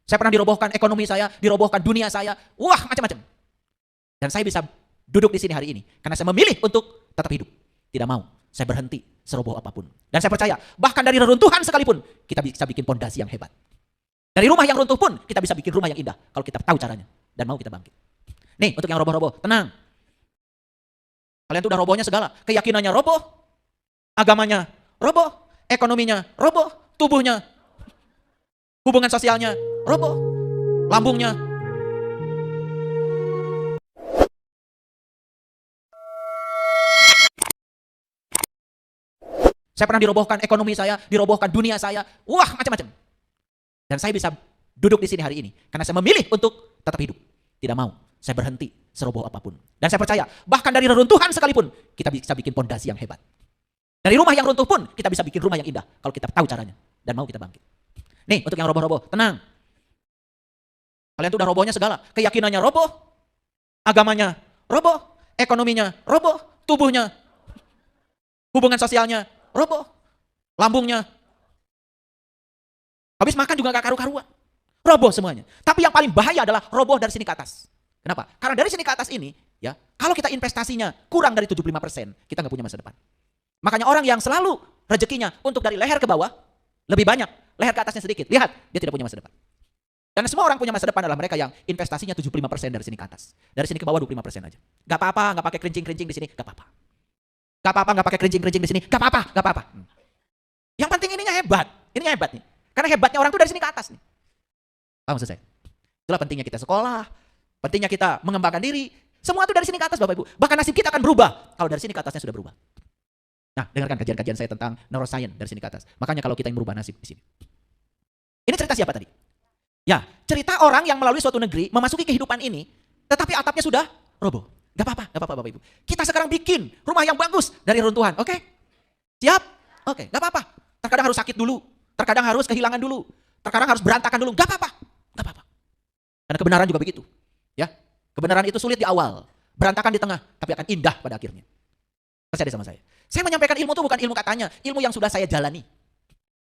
Saya pernah dirobohkan ekonomi saya, dirobohkan dunia saya. Wah, macam-macam. Dan saya bisa duduk di sini hari ini karena saya memilih untuk tetap hidup. Tidak mau saya berhenti seroboh apapun. Dan saya percaya, bahkan dari reruntuhan sekalipun, kita bisa bikin pondasi yang hebat. Dari rumah yang runtuh pun, kita bisa bikin rumah yang indah. Kalau kita tahu caranya. Dan mau kita bangkit. Nih, untuk yang roboh-roboh, tenang. Kalian tuh udah robohnya segala. Keyakinannya roboh, agamanya roboh, ekonominya roboh, tubuhnya, hubungan sosialnya roboh, lambungnya. Saya pernah dirobohkan ekonomi saya, dirobohkan dunia saya. Wah, macam-macam. Dan saya bisa duduk di sini hari ini karena saya memilih untuk tetap hidup. Tidak mau saya berhenti seroboh apapun. Dan saya percaya, bahkan dari reruntuhan sekalipun, kita bisa bikin pondasi yang hebat. Dari rumah yang runtuh pun, kita bisa bikin rumah yang indah. Kalau kita tahu caranya. Dan mau kita bangkit. Nih, untuk yang roboh-roboh, tenang. Kalian tuh udah robohnya segala. Keyakinannya roboh, agamanya roboh, ekonominya roboh, tubuhnya, hubungan sosialnya roboh, lambungnya. Habis makan juga gak karu-karuan. Roboh semuanya. Tapi yang paling bahaya adalah roboh dari sini ke atas. Kenapa? Karena dari sini ke atas ini, ya, kalau kita investasinya kurang dari 75%, kita nggak punya masa depan. Makanya orang yang selalu rezekinya untuk dari leher ke bawah, lebih banyak, leher ke atasnya sedikit. Lihat, dia tidak punya masa depan. Dan semua orang punya masa depan adalah mereka yang investasinya 75% dari sini ke atas. Dari sini ke bawah 25% aja. Gak apa-apa, gak pakai kerincing-kerincing di sini, gak apa-apa. Gak apa-apa, gak pakai kerincing-kerincing di sini, gak apa-apa, gak apa-apa. Yang penting ininya hebat. Ininya hebat nih. Karena hebatnya orang tuh dari sini ke atas nih. Paham maksud saya? Itulah pentingnya kita sekolah, pentingnya kita mengembangkan diri. Semua itu dari sini ke atas Bapak Ibu. Bahkan nasib kita akan berubah kalau dari sini ke atasnya sudah berubah. Nah, dengarkan kajian-kajian saya tentang neuroscience dari sini ke atas. Makanya kalau kita yang merubah nasib di sini. Ini cerita siapa tadi? Ya, cerita orang yang melalui suatu negeri memasuki kehidupan ini, tetapi atapnya sudah roboh. Gak apa-apa Bapak Ibu. Kita sekarang bikin rumah yang bagus dari runtuhan, oke? Siap? Oke, gak apa-apa. Terkadang harus sakit dulu, terkadang harus kehilangan dulu, terkadang harus berantakan dulu, gak apa-apa. Gak apa-apa. Karena kebenaran juga begitu. Ya, kebenaran itu sulit di awal, berantakan di tengah, tapi akan indah pada akhirnya. Percaya sama saya. Saya menyampaikan ilmu itu bukan ilmu katanya, ilmu yang sudah saya jalani.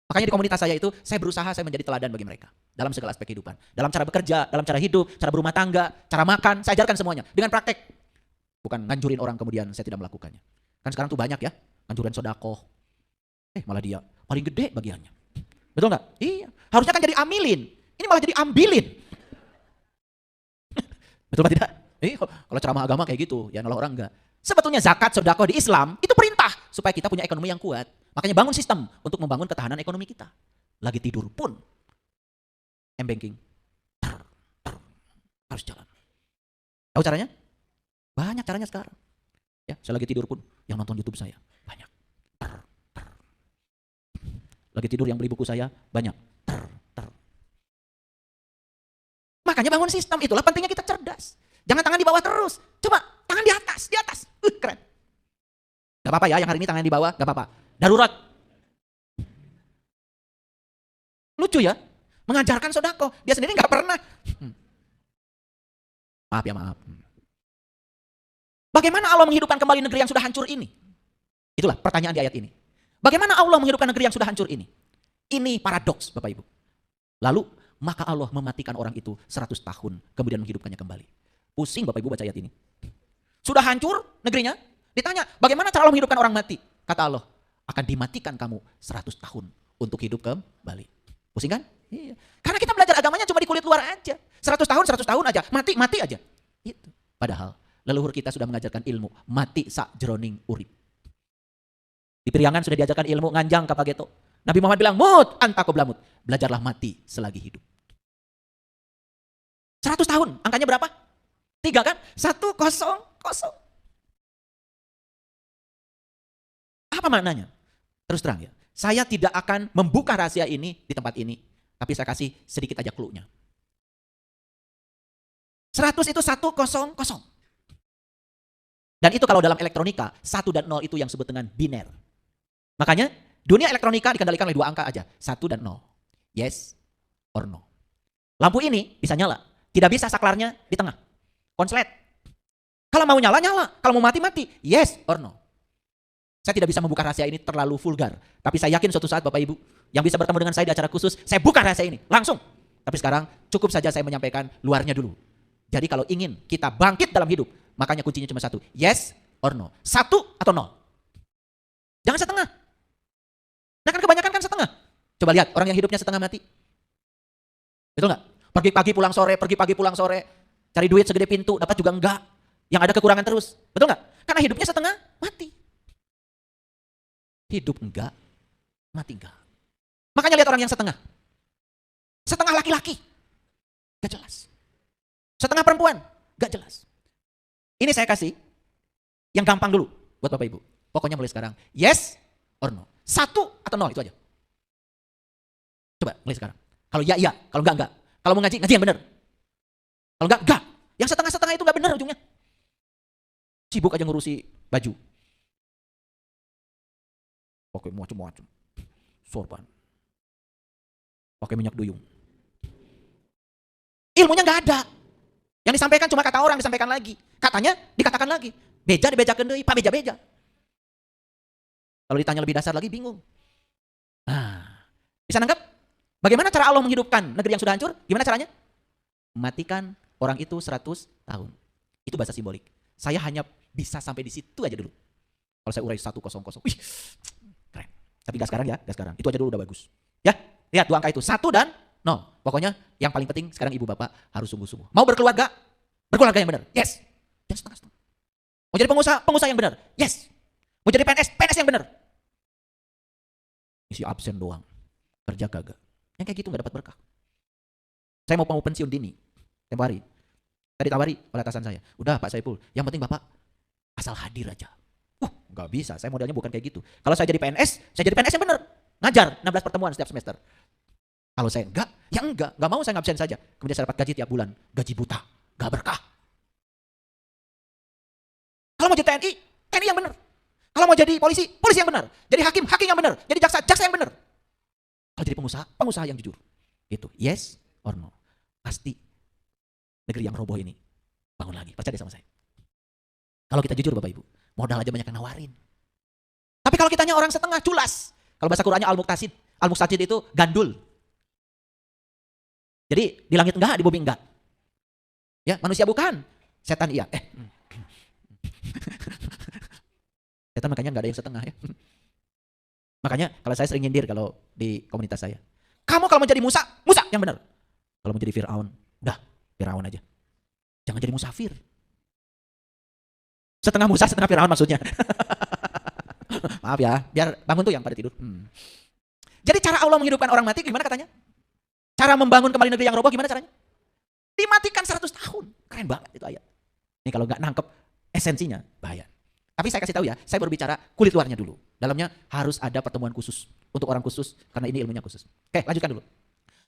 Makanya di komunitas saya itu, saya berusaha saya menjadi teladan bagi mereka. Dalam segala aspek kehidupan. Dalam cara bekerja, dalam cara hidup, cara berumah tangga, cara makan, saya ajarkan semuanya. Dengan praktek. Bukan nganjurin orang kemudian saya tidak melakukannya. Kan sekarang tuh banyak ya, nganjurin sodakoh. Malah dia paling gede bagiannya. Betul nggak? Iya. Harusnya kan jadi amilin. Ini malah jadi ambilin. Betul apa tidak? Kalau ceramah agama kayak gitu, ya nolong orang enggak. Sebetulnya zakat, sedekah di Islam itu perintah supaya kita punya ekonomi yang kuat. Makanya bangun sistem untuk membangun ketahanan ekonomi kita. Lagi tidur pun m-banking harus jalan. Tahu caranya? Banyak caranya sekarang. Ya, saya lagi tidur pun yang nonton YouTube saya banyak. Lagi tidur yang beli buku saya banyak. Makanya bangun sistem, itulah pentingnya kita cerdas. Jangan tangan di bawah terus. Coba tangan di atas, di atas. Keren. Gak apa-apa ya yang hari ini tangan di bawah, gak apa-apa. Darurat. Lucu ya, mengajarkan sodako. Dia sendiri gak pernah. Maaf ya, maaf. Bagaimana Allah menghidupkan kembali negeri yang sudah hancur ini? Itulah pertanyaan di ayat ini. Bagaimana Allah menghidupkan negeri yang sudah hancur ini? Ini paradoks Bapak Ibu. Lalu maka Allah mematikan orang itu 100 tahun kemudian menghidupkannya kembali. Pusing Bapak Ibu baca ayat ini. Sudah hancur negerinya, ditanya bagaimana cara Allah menghidupkan orang mati? Kata Allah, akan dimatikan kamu 100 tahun untuk hidup kembali. Pusing kan? Iya. Karena kita belajar agamanya cuma di kulit luar aja. 100 tahun aja, mati aja. Itu. Padahal leluhur kita sudah mengajarkan ilmu mati sak jroning urip. Di Priangan sudah diajarkan ilmu nganjang kapageto. Nabi Muhammad bilang, mut antako blamut. Belajarlah mati selagi hidup. 100 tahun, angkanya berapa? 3 kan? 100. Apa maknanya? Terus terang ya, saya tidak akan membuka rahasia ini di tempat ini. Tapi saya kasih sedikit aja clue-nya. 100 itu 100. Dan itu kalau dalam elektronika, 1 dan 0 itu yang disebut dengan biner. Makanya dunia elektronika dikendalikan oleh 2 angka aja, 1 dan 0. Yes or no. Lampu ini bisa nyala, tidak bisa saklarnya di tengah. Konslet. Kalau mau nyala, kalau mau mati. Yes or no. Saya tidak bisa membuka rahasia ini terlalu vulgar. Tapi saya yakin suatu saat Bapak Ibu yang bisa bertemu dengan saya di acara khusus, saya buka rahasia ini. Langsung. Tapi sekarang cukup saja saya menyampaikan luarnya dulu. Jadi kalau ingin kita bangkit dalam hidup, makanya kuncinya cuma satu. Yes or no. 1 atau 0. Jangan setengah. Nah kan kebanyakan kan setengah. Coba lihat orang yang hidupnya setengah mati. Betul nggak? Pergi pagi pulang sore, pergi pagi pulang sore. Cari duit segede pintu, dapat juga enggak. Yang ada kekurangan terus. Betul nggak? Karena hidupnya setengah mati. Hidup enggak, mati enggak. Makanya lihat orang yang setengah. Setengah laki-laki. Gak jelas. Setengah perempuan. Gak jelas. Ini saya kasih yang gampang dulu buat Bapak Ibu. Pokoknya mulai sekarang. Yes or no. 1 atau 0 itu aja. Coba mulai sekarang. Kalau ya iya, kalau enggak. Kalau mau ngaji yang benar. Kalau enggak. Yang setengah-setengah itu enggak benar ujungnya. Sibuk aja ngurusi baju. Pakai macam-macam. Sorban. Pakai minyak duyung. Ilmunya enggak ada. Yang disampaikan cuma kata orang, disampaikan lagi. Katanya dikatakan lagi. Beja dibejakeun deui, pak beja-beja. Kalau ditanya lebih dasar lagi bingung. Nah, bisa nangkep? Bagaimana cara Allah menghidupkan negeri yang sudah hancur? Gimana caranya? Matikan orang itu 100 tahun. Itu bahasa simbolik. Saya hanya bisa sampai di situ aja dulu. Kalau saya urai 100, wih, keren. Tapi gak sekarang ya, gak sekarang. Itu aja dulu udah bagus. Ya, lihat 2 angka itu, 1 dan 0. Pokoknya yang paling penting sekarang ibu bapak harus sungguh-sungguh. Mau berkeluarga? Berkeluarga yang benar. Yes. Jangan setengah-setengah. Mau jadi pengusaha? Pengusaha yang benar. Yes. Mau jadi PNS? PNS yang benar. Isi absen doang. Kerja kagak. Yang kayak gitu gak dapat berkah. Saya mau pensiun dini. Tempo hari. Tadi tawari oleh atasan saya. Udah Pak Saiful, yang penting Bapak asal hadir aja. Gak bisa, saya modelnya bukan kayak gitu. Kalau saya jadi PNS, saya jadi PNS yang benar. Ngajar 16 pertemuan setiap semester. Kalau saya enggak, ya enggak. Gak mau saya ngabsen saja. Kemudian saya dapat gaji tiap bulan. Gaji buta. Gak berkah. Kalau mau jadi TNI, TNI yang benar. Kalau mau jadi polisi, polisi yang benar. Jadi hakim, hakim yang benar. Jadi jaksa, jaksa yang benar. Kalau jadi pengusaha, pengusaha yang jujur. Gitu. Yes or no. Pasti negeri yang roboh ini bangun lagi. Percaya sama saya. Kalau kita jujur Bapak Ibu, modal aja banyak yang nawarin. Tapi kalau kitanya orang setengah, culas. Kalau bahasa Qur'annya al-muqtasid. Al-muqtasid itu gandul. Jadi di langit enggak, di bumi enggak. Ya, manusia bukan. Setan iya. Setan makanya enggak ada yang setengah ya. Makanya kalau saya sering nyindir kalau di komunitas saya. Kamu kalau mau jadi Musa, Musa yang benar. Kalau mau jadi Fir'aun, udah Fir'aun aja. Jangan jadi musafir. Setengah Musa, setengah Fir'aun maksudnya. Maaf ya, biar bangun tuh yang pada tidur. Jadi cara Allah menghidupkan orang mati gimana katanya? Cara membangun kembali negeri yang roboh gimana caranya? Dimatikan 100 tahun. Keren banget itu ayat. Ini kalau nggak nangkep esensinya, bahaya. Tapi saya kasih tahu ya, saya berbicara kulit luarnya dulu. Dalamnya harus ada pertemuan khusus. Untuk orang khusus, karena ini ilmunya khusus. Oke, lanjutkan dulu.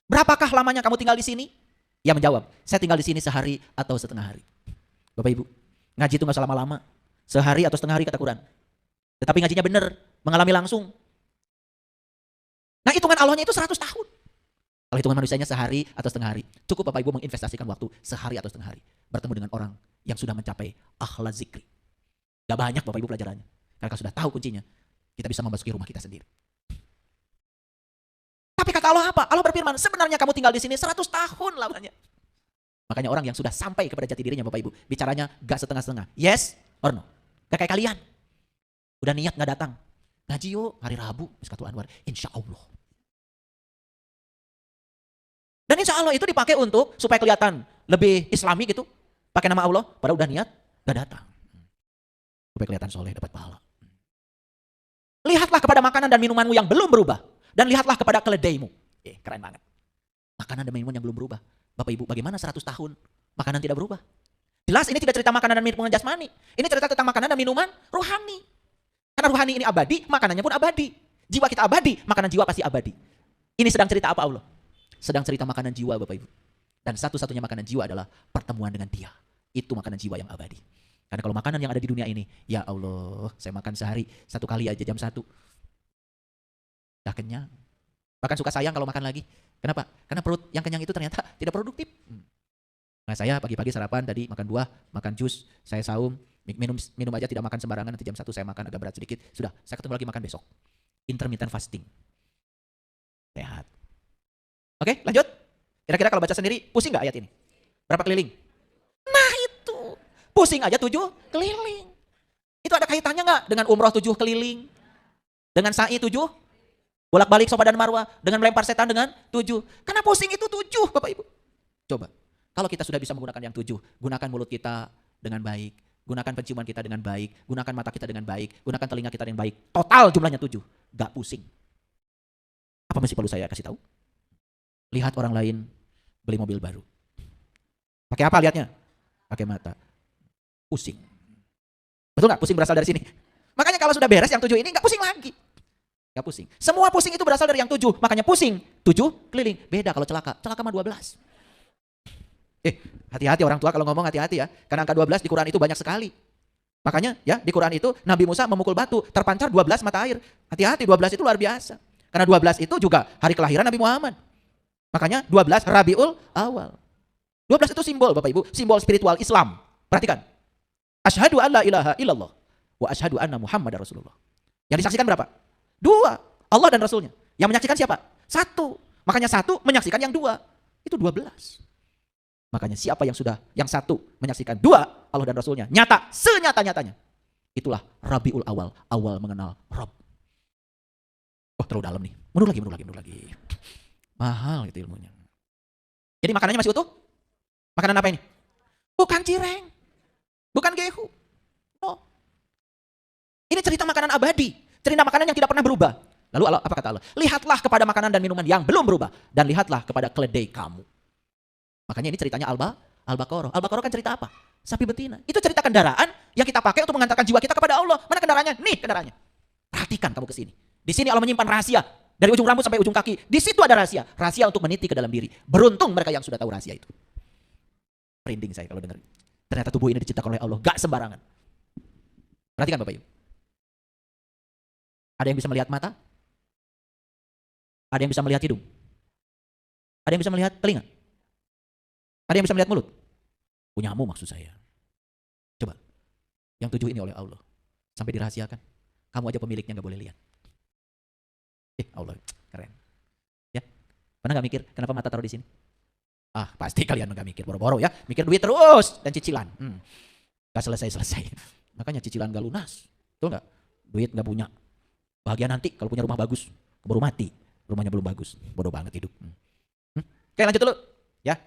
Berapakah lamanya kamu tinggal di sini? Ia menjawab, saya tinggal di sini sehari atau setengah hari. Bapak Ibu, ngaji itu nggak usah lama-lama. Sehari atau setengah hari kata Quran. Tetapi ngajinya benar, mengalami langsung. Nah hitungan Allahnya itu 100 tahun. Kalau hitungan manusianya sehari atau setengah hari. Cukup Bapak Ibu menginvestasikan waktu sehari atau setengah hari. Bertemu dengan orang yang sudah mencapai ahlaz zikri. Gak banyak Bapak Ibu pelajarannya. Karena kalau sudah tahu kuncinya, kita bisa memasuki rumah kita sendiri. Tapi kata Allah apa? Allah berfirman, sebenarnya kamu tinggal di sini 100 tahun lamanya. Makanya orang yang sudah sampai kepada jati dirinya Bapak Ibu, bicaranya gak setengah-setengah. Yes or no? Gak kayak kalian. Udah niat gak datang. Ngaji yuk hari Rabu, Miskatul Anwar. Insya Allah. Dan insya Allah itu dipakai untuk supaya kelihatan lebih islami gitu. Pakai nama Allah, padahal udah niat gak datang. Supaya kelihatan soleh, dapat pahala. Lihatlah kepada makanan dan minumanmu yang belum berubah. Dan lihatlah kepada keledaimu. Keren banget. Makanan dan minuman yang belum berubah. Bapak Ibu, bagaimana 100 tahun makanan tidak berubah? Jelas ini tidak cerita makanan dan minuman jasmani. Ini cerita tentang makanan dan minuman rohani. Karena rohani ini abadi, makanannya pun abadi. Jiwa kita abadi, makanan jiwa pasti abadi. Ini sedang cerita apa Allah? Sedang cerita makanan jiwa Bapak Ibu. Dan satu-satunya makanan jiwa adalah pertemuan dengan Dia. Itu makanan jiwa yang abadi. Karena kalau makanan yang ada di dunia ini, ya Allah, saya makan sehari 1 kali aja jam 1. Udah kenyang. Bahkan suka sayang kalau makan lagi. Kenapa? Karena perut yang kenyang itu ternyata tidak produktif. Nah saya pagi-pagi sarapan tadi makan buah, makan jus, saya saum, minum aja tidak makan sembarangan, nanti jam 1 saya makan agak berat sedikit. Sudah, saya ketemu lagi makan besok. Intermittent fasting. Sehat. Oke, lanjut. Kira-kira kalau baca sendiri, pusing nggak ayat ini? Berapa keliling? Nah itu, pusing aja 7 keliling. Itu ada kaitannya nggak dengan umroh 7 keliling? Dengan sa'i 7? Bolak-balik Safa dan Marwah, dengan melempar setan dengan 7. Karena pusing itu 7, Bapak Ibu. Coba, kalau kita sudah bisa menggunakan yang 7, gunakan mulut kita dengan baik, gunakan penciuman kita dengan baik, gunakan mata kita dengan baik, gunakan telinga kita dengan baik. Total jumlahnya 7, gak pusing. Apa masih perlu saya kasih tahu? Lihat orang lain beli mobil baru. Pakai apa lihatnya? Pakai mata. Pusing. Betul gak? Pusing berasal dari sini. Makanya kalau sudah beres yang 7 ini gak pusing lagi. Gak pusing. Semua pusing itu berasal dari yang 7. Makanya pusing 7 keliling. Beda kalau celaka. Celaka mah 12. Hati-hati orang tua kalau ngomong hati-hati ya. Karena angka 12 di Quran itu banyak sekali. Makanya ya di Quran itu Nabi Musa memukul batu, terpancar 12 mata air. Hati-hati, 12 itu luar biasa. Karena 12 itu juga hari kelahiran Nabi Muhammad. Makanya 12 Rabiul Awal. 12 itu simbol Bapak Ibu, simbol spiritual Islam. Perhatikan. Asyhadu an la ilaha illallah wa asyhadu anna Muhammadar Rasulullah. Yang disaksikan berapa? 2. Allah dan Rasulnya. Yang menyaksikan siapa? 1. Makanya 1 menyaksikan yang 2. Itu 12. Makanya siapa yang sudah yang 1 menyaksikan 2 Allah dan Rasulnya nyata, senyata-nyatanya. Itulah Rabiul Awal, awal mengenal Rabb. Oh terlalu dalam nih, mundur lagi. Mahal gitu ilmunya. Jadi makanannya masih utuh? Makanan apa ini? Bukan cireng, bukan gehu. No. Ini cerita makanan abadi, cerita makanan yang tidak pernah berubah. Lalu Allah, apa kata Allah? Lihatlah kepada makanan dan minuman yang belum berubah, dan lihatlah kepada keledai kamu. Makanya ini ceritanya Al-Baqarah. Al-Baqarah kan cerita apa? Sapi betina. Itu cerita kendaraan yang kita pakai untuk mengantarkan jiwa kita kepada Allah. Mana kendaraannya? Nih kendaraannya. Perhatikan kamu ke sini. Di sini Allah menyimpan rahasia. Dari ujung rambut sampai ujung kaki. Di situ ada rahasia. Rahasia untuk meniti ke dalam diri. Beruntung mereka yang sudah tahu rahasia itu. Merinding saya kalau dengar. Ternyata tubuh ini diciptakan oleh Allah. Gak sembarangan. Perhatikan Bapak Ibu. Ada yang bisa melihat mata? Ada yang bisa melihat hidung? Ada yang bisa melihat telinga? Ada yang bisa melihat mulut? Punyamu maksud saya. Coba. Yang 7 ini oleh Allah. Sampai dirahasiakan. Kamu aja pemiliknya gak boleh lihat. Allah keren. Ya. Pernah gak mikir kenapa mata taruh di sini? Pasti kalian gak mikir. Boro-boro ya. Mikir duit terus. Dan cicilan. Gak selesai-selesai. Makanya cicilan gak lunas. Betul gak? Duit gak punya. Bahagia nanti kalau punya rumah bagus. Keburu mati. Rumahnya belum bagus. Bodoh banget hidup. Oke lanjut dulu. Ya.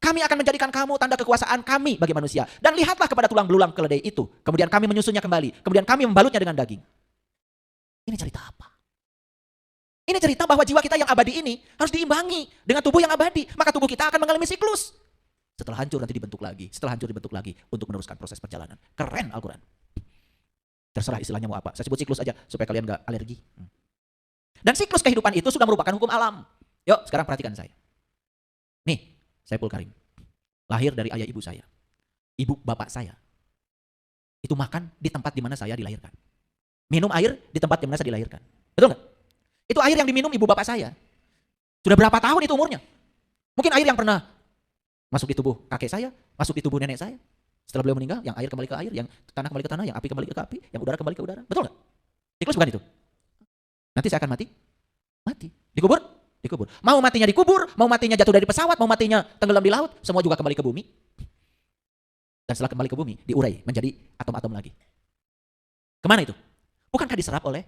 Kami akan menjadikan kamu tanda kekuasaan kami bagi manusia. Dan lihatlah kepada tulang belulang keledai itu. Kemudian kami menyusunnya kembali. Kemudian kami membalutnya dengan daging. Ini cerita apa? Ini cerita bahwa jiwa kita yang abadi ini harus diimbangi dengan tubuh yang abadi. Maka tubuh kita akan mengalami siklus. Setelah hancur nanti dibentuk lagi. Setelah hancur dibentuk lagi. Untuk meneruskan proses perjalanan. Keren Al-Quran. Terserah istilahnya mau apa. Saya sebut siklus aja supaya kalian gak alergi. Dan siklus kehidupan itu sudah merupakan hukum alam. Yuk sekarang perhatikan saya. Nih. Saiful Karim, lahir dari ayah ibu saya, ibu bapak saya, itu makan di tempat di mana saya dilahirkan, minum air di tempat di mana saya dilahirkan, betul nggak? Itu air yang diminum ibu bapak saya, sudah berapa tahun itu umurnya? Mungkin air yang pernah masuk di tubuh kakek saya, masuk di tubuh nenek saya, setelah beliau meninggal, yang air kembali ke air, yang tanah kembali ke tanah, yang api kembali ke api, yang udara kembali ke udara, betul nggak? Siklus bukan itu? Nanti saya akan mati, dikubur. Mau matinya dikubur, mau matinya jatuh dari pesawat, mau matinya tenggelam di laut, semua juga kembali ke bumi. Dan setelah kembali ke bumi, diurai menjadi atom-atom lagi. Kemana itu? Bukankah diserap oleh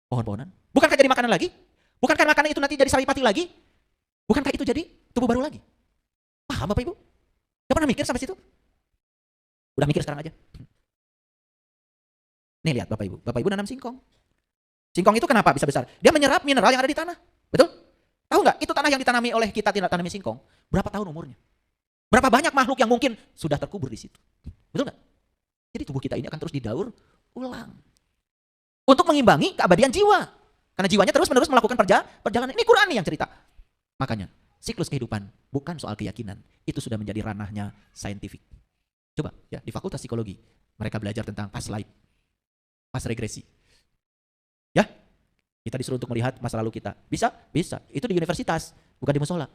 pohon-pohonan? Bukankah jadi makanan lagi? Bukankah makanan itu nanti jadi saripati lagi? Bukankah itu jadi tubuh baru lagi? Paham Bapak Ibu? Gak pernah mikir sampai situ? Udah mikir sekarang aja. Nih lihat Bapak Ibu nanam singkong. Singkong itu kenapa bisa besar? Dia menyerap mineral yang ada di tanah. Betul? Tahu nggak? Itu tanah yang ditanami oleh kita tidak tanami singkong. Berapa tahun umurnya? Berapa banyak makhluk yang mungkin sudah terkubur di situ? Betul nggak? Jadi tubuh kita ini akan terus didaur ulang. Untuk mengimbangi keabadian jiwa. Karena jiwanya terus-menerus melakukan perjalanan. Ini Quran nih yang cerita. Makanya, siklus kehidupan bukan soal keyakinan. Itu sudah menjadi ranahnya saintifik. Coba ya di Fakultas Psikologi. Mereka belajar tentang past life. Past regresi. Ya, kita disuruh untuk melihat masa lalu kita. Bisa? Bisa. Itu di universitas, bukan di musola.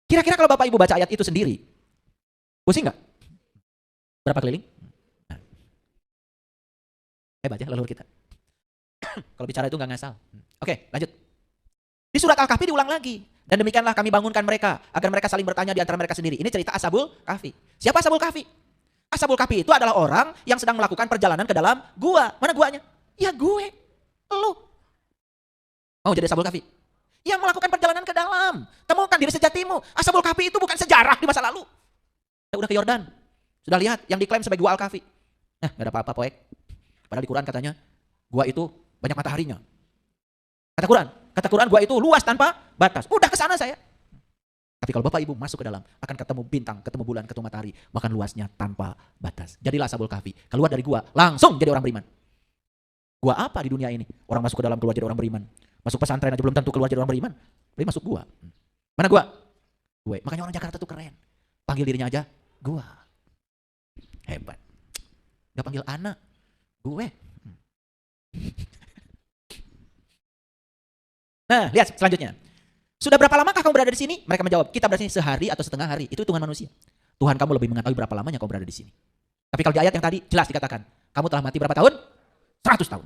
Kira-kira kalau Bapak Ibu baca ayat itu sendiri, pusing nggak? Berapa keliling? Nah. Hebat ya leluhur kita. Kalau bicara itu nggak ngasal. Oke, lanjut. Di surat Al-Kahfi diulang lagi. Dan demikianlah kami bangunkan mereka, agar mereka saling bertanya di antara mereka sendiri. Ini cerita Ashabul Kahfi. Siapa Ashabul Kahfi? Ashabul Kahfi itu adalah orang yang sedang melakukan perjalanan ke dalam gua. Mana guanya? Ya gue, lu. Mau jadi Ashabul Kahfi? Yang melakukan perjalanan ke dalam. Temukan diri sejatimu. Ashabul Kahfi itu bukan sejarah di masa lalu. Saya udah ke Yordan. Sudah lihat yang diklaim sebagai gua Al-Kahfi. Nah, gak ada apa-apa, poek. Padahal di Quran katanya, gua itu banyak mataharinya. Kata Quran gua itu luas tanpa batas. Udah ke sana saya. Tapi kalau Bapak Ibu masuk ke dalam, akan ketemu bintang, ketemu bulan, ketemu matahari, bahkan luasnya tanpa batas. Jadilah Ashabul Kahfi. Keluar dari gua, langsung jadi orang beriman. Gua apa di dunia ini? Orang masuk ke dalam, keluar jadi orang beriman. Masuk pesantren aja belum tentu keluar jadi orang beriman. Tapi masuk gua. Mana gua? Gue. Makanya orang Jakarta tuh keren. Panggil dirinya aja gua. Hebat. Gak panggil anak. Gue. Nah, lihat selanjutnya. Sudah berapa lamakah kamu berada di sini? Mereka menjawab, kita berada di sini sehari atau setengah hari. Itu hitungan manusia. Tuhan kamu lebih mengetahui berapa lamanya kamu berada di sini. Tapi kalau di ayat yang tadi jelas dikatakan, kamu telah mati berapa tahun? 100 tahun.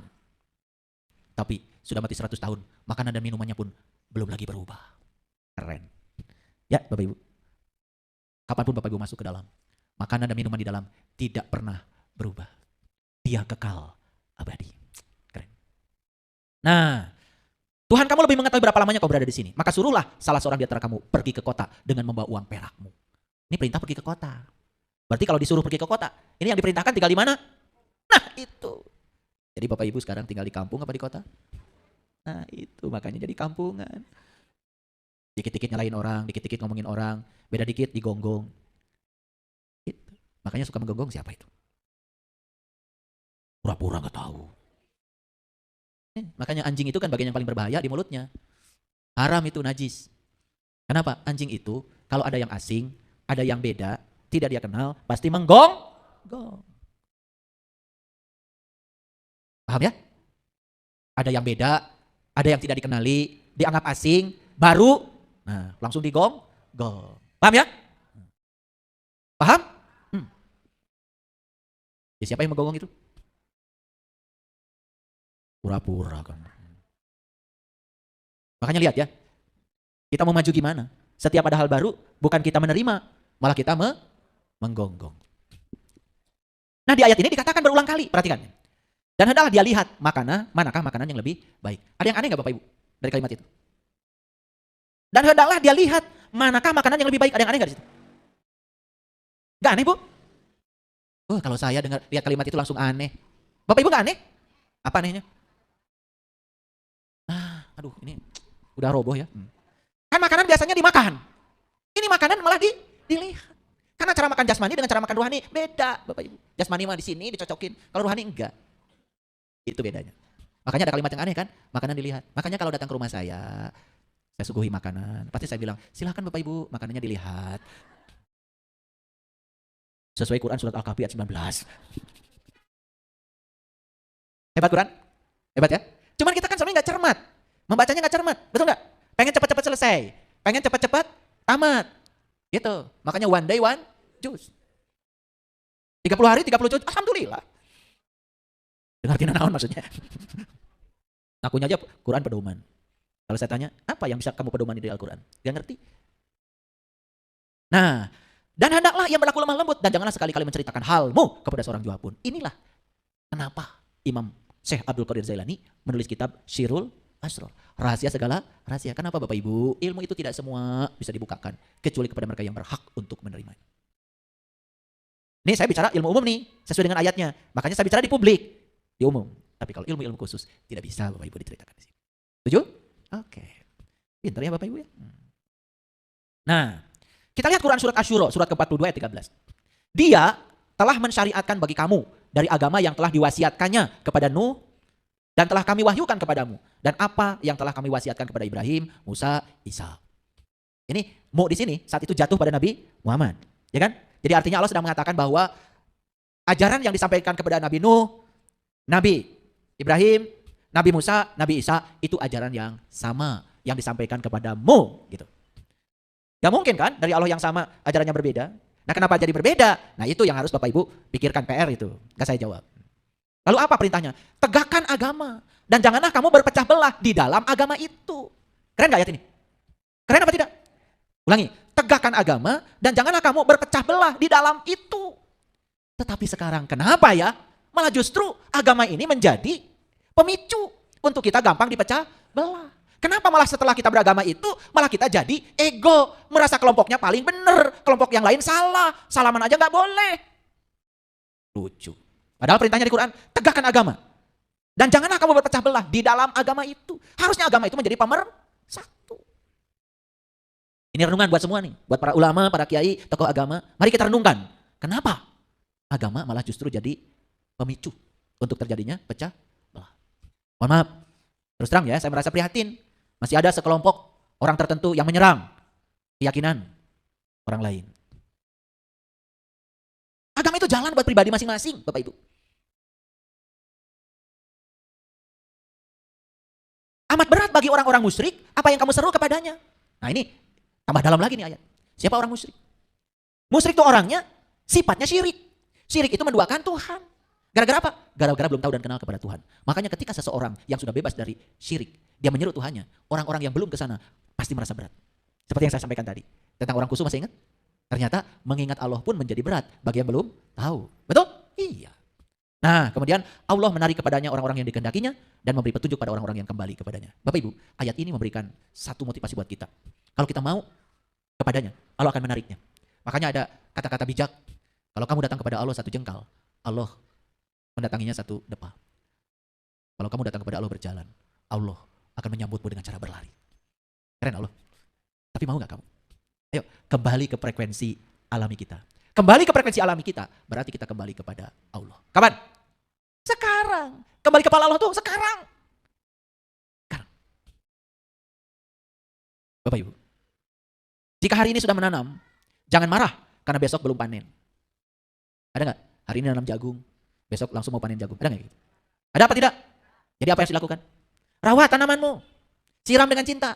Tapi sudah mati 100 tahun, makanan dan minumannya pun belum lagi berubah. Keren. Ya, Bapak Ibu. Kapanpun Bapak Ibu masuk ke dalam, makanan dan minuman di dalam tidak pernah berubah. Dia kekal abadi. Keren. Nah, Tuhan kamu lebih mengetahui berapa lamanya kau berada di sini. Maka suruhlah salah seorang di antara kamu pergi ke kota dengan membawa uang perakmu. Ini perintah pergi ke kota. Berarti kalau disuruh pergi ke kota, ini yang diperintahkan tinggal di mana? Nah itu. Jadi Bapak Ibu sekarang tinggal di kampung apa di kota? Nah itu makanya jadi kampungan. Dikit-dikit nyalain orang, dikit-dikit ngomongin orang, beda dikit digonggong. Gitu. Makanya suka menggonggong siapa itu? Pura-pura gak tahu. Makanya anjing itu kan bagian yang paling berbahaya di mulutnya. Haram itu, najis. Kenapa? Anjing itu kalau ada yang asing, ada yang beda, tidak dia kenal, pasti menggonggong. Paham ya? Ada yang beda, ada yang tidak dikenali, dianggap asing, baru, nah langsung digonggong. Paham ya? Paham? Ya, siapa yang menggonggong itu? Pura-pura kan. Makanya lihat ya, kita mau maju gimana? Setiap ada hal baru, bukan kita menerima, malah kita menggonggong. Nah di ayat ini dikatakan berulang kali, perhatikan. Dan hendaklah dia lihat manakah makanan yang lebih baik. Ada yang aneh gak Bapak Ibu dari kalimat itu? Dan hendaklah dia lihat manakah makanan yang lebih baik. Ada yang aneh gak di situ? Gak aneh Bu? Kalau saya dengar lihat kalimat itu langsung aneh. Bapak Ibu gak aneh? Apa anehnya? Aduh ini udah roboh ya. Kan makanan biasanya dimakan. Ini makanan malah dilihat. Karena cara makan jasmani dengan cara makan rohani beda Bapak Ibu. Jasmani mah di sini dicocokin, kalau rohani enggak. Itu bedanya. Makanya ada kalimat yang aneh kan, makanan dilihat. Makanya kalau datang ke rumah saya suguhi makanan. Pasti saya bilang, silakan Bapak Ibu, makanannya dilihat. Sesuai Quran surat Al-Kahfi ayat 19. Hebat Quran? Hebat ya? Cuman kita kan sebenarnya gak cermat. Membacanya gak cermat, betul gak? Pengen cepat-cepat selesai, pengen cepat-cepat tamat. Gitu. Makanya one day one juz. 30 hari 30 juz, alhamdulillah. Dengartin naon maksudnya. Akunya aja Quran pedoman. Kalau saya tanya, apa yang bisa kamu pedomani dari Al-Quran? Gak ngerti. Nah, dan hendaklah yang berlaku lemah lembut dan janganlah sekali-kali menceritakan halmu kepada seorang jua pun. Inilah kenapa Imam Syekh Abdul Qadir Zailani menulis kitab Syirul Asrar. Rahasia segala rahasia. Kenapa Bapak Ibu? Ilmu itu tidak semua bisa dibukakan. Kecuali kepada mereka yang berhak untuk menerima. Ini saya bicara ilmu umum nih. Sesuai dengan ayatnya. Makanya saya bicara di publik. Di umum. Tapi kalau ilmu-ilmu khusus tidak bisa Bapak Ibu diceritakan di sini. Setuju? Oke. Pintar ya Bapak Ibu ya. Nah. Kita lihat Quran surat Asy-Syura. Surat ke-42 ayat 13. Dia telah mensyariatkan bagi kamu dari agama yang telah diwasiatkannya kepada Nuh dan telah kami wahyukan kepadamu. Dan apa yang telah kami wasiatkan kepada Ibrahim, Musa, Isa. Ini Mu di sini saat itu jatuh pada Nabi Muhammad. Ya kan? Jadi artinya Allah sedang mengatakan bahwa ajaran yang disampaikan kepada Nabi Nuh, Nabi Ibrahim, Nabi Musa, Nabi Isa itu ajaran yang sama yang disampaikan kepadamu. Gitu. Gak mungkin kan dari Allah yang sama ajarannya berbeda. Nah kenapa jadi berbeda? Nah itu yang harus Bapak Ibu pikirkan PR itu. Gak saya jawab. Lalu apa perintahnya? Tegakkan agama. Dan janganlah kamu berpecah belah di dalam agama itu. Keren gak ayat ini? Keren apa tidak? Ulangi, tegakkan agama dan janganlah kamu berpecah belah di dalam itu. Tetapi sekarang kenapa ya? Malah justru agama ini menjadi pemicu untuk kita gampang dipecah belah. Kenapa malah setelah kita beragama itu malah kita jadi ego, merasa kelompoknya paling benar, kelompok yang lain salah, salaman aja nggak boleh. Lucu. Padahal perintahnya di Quran, tegakkan agama. Dan janganlah kamu berpecah belah di dalam agama itu. Harusnya agama itu menjadi pemersatu. Ini renungan buat semua nih, buat para ulama, para kiai, tokoh agama. Mari kita renungkan, kenapa agama malah justru jadi pemicu untuk terjadinya pecah belah. Mohon maaf, terus terang ya, saya merasa prihatin. Masih ada sekelompok orang tertentu yang menyerang keyakinan orang lain. Agama itu jalan buat pribadi masing-masing, Bapak Ibu. Amat berat bagi orang-orang musyrik apa yang kamu seru kepadanya. Nah ini tambah dalam lagi nih ayat. Siapa orang musyrik? Musyrik itu orangnya sifatnya syirik. Syirik itu menduakan Tuhan. Gara-gara apa? Gara-gara belum tahu dan kenal kepada Tuhan. Makanya ketika seseorang yang sudah bebas dari syirik, dia menyeru Tuhannya, orang-orang yang belum ke sana pasti merasa berat. Seperti yang saya sampaikan tadi. Tentang orang khusyuk masih ingat? Ternyata mengingat Allah pun menjadi berat bagi yang belum tahu. Betul? Iya. Nah, kemudian Allah menarik kepadanya orang-orang yang dikehendakinya dan memberi petunjuk pada orang-orang yang kembali kepadanya. Bapak Ibu, ayat ini memberikan satu motivasi buat kita. Kalau kita mau kepadanya, Allah akan menariknya. Makanya ada kata-kata bijak. Kalau kamu datang kepada Allah satu jengkal, Allah mendatanginya satu depa. Kalau kamu datang kepada Allah berjalan, Allah akan menyambutmu dengan cara berlari. Keren Allah. Tapi mau gak kamu? Ayo, kembali ke frekuensi alami kita. Kembali ke frekuensi alami kita, berarti kita kembali kepada Allah. Kapan? Sekarang. Kembali kepada Allah tuh sekarang. Sekarang. Bapak Ibu, jika hari ini sudah menanam, jangan marah karena besok belum panen. Ada nggak? Hari ini nanam jagung, besok langsung mau panen jagung. Ada nggak gitu? Ada apa tidak? Jadi apa yang harus dilakukan? Rawat tanamanmu, siram dengan cinta,